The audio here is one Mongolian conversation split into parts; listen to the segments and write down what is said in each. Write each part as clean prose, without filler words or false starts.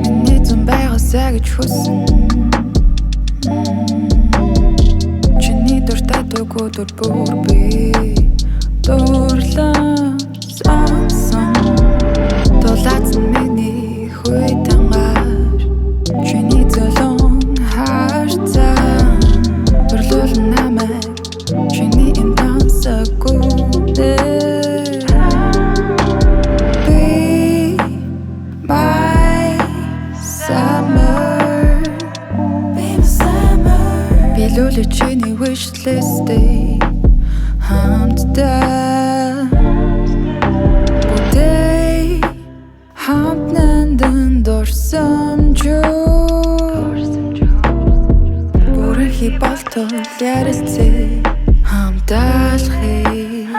Миний зам байгаасаа гэж хүсэн чиний дуртай дуугүй дур бүр би дурлан сонсон дулаацсан миний хүйтангаар чиний золон харцаа дурлуулна намайг чиний энэ тансаггүй Билүүлээ чиний wish list-ийг хамтдаа Бүтээ хамт нандин дурсамжгүй Бүрхий болтол ярилцээ хамтаалахыг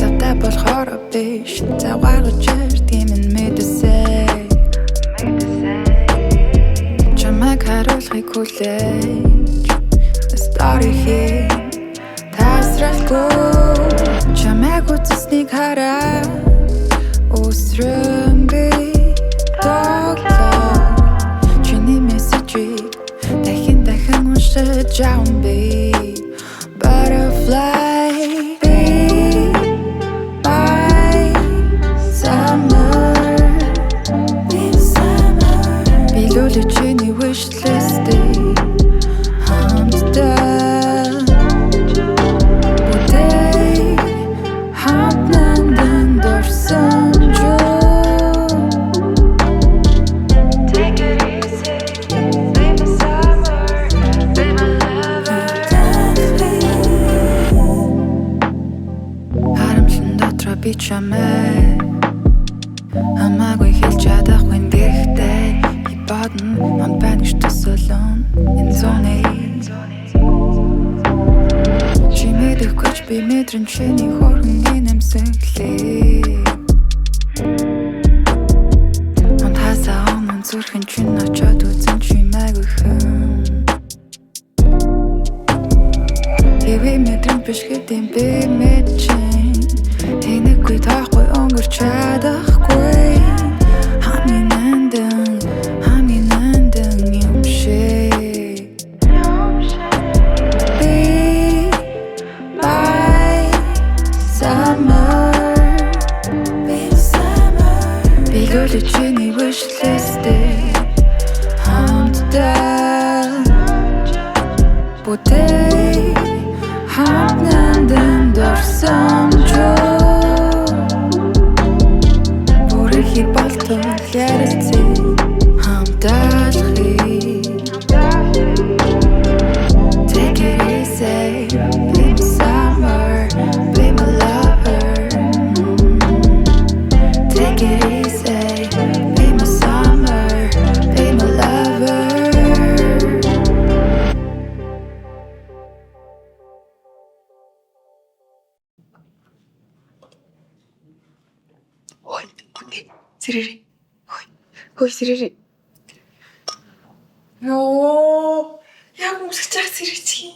Завтай болохоор биш завгаарч тийм энэ мэдээсэй харуулахыг хүлээж Story хий тасралгүй чамайг үзснийг хараа Өсрөн би тоглоо чиний мессежийг дахин уншиж аван би Butterfly be my summer Билүүлээ чиний wish list-ийг хамтдаа Бүтээ хамт нандин дурсамжгүй Take it easy, be my summer, be my lover Харамчлан дотроо би чамайг хамаагүй хэлж чадахгүй гэхдээ Бодно манд байна гэж төсөөлөн энэ зоныг Чи мэдэхгүй ч би мэдрэн чиний хөргөн нэмсэглээ Манд хасаа өмнө зүрхэн чин очоод үзэн чи майгүйхэн Эвэ мэдрэн биш гэдэм би мэдчин Энэгүй таахгүй өнгөрч чадахгүй Хамын нандин Билүүлээ чиний wish list-ийг хамтдаа Бүтээ хамт нандин дурсамжгүй Бүрхий болтол ярилцээ хамтаалахыг Take it easy, be my summer, be my lover Take it easy, be my summer, be my lover Ой, окей, сирэри. Хөөе сирэри. Яа, яг үсгэж байгаа сэрэг чи.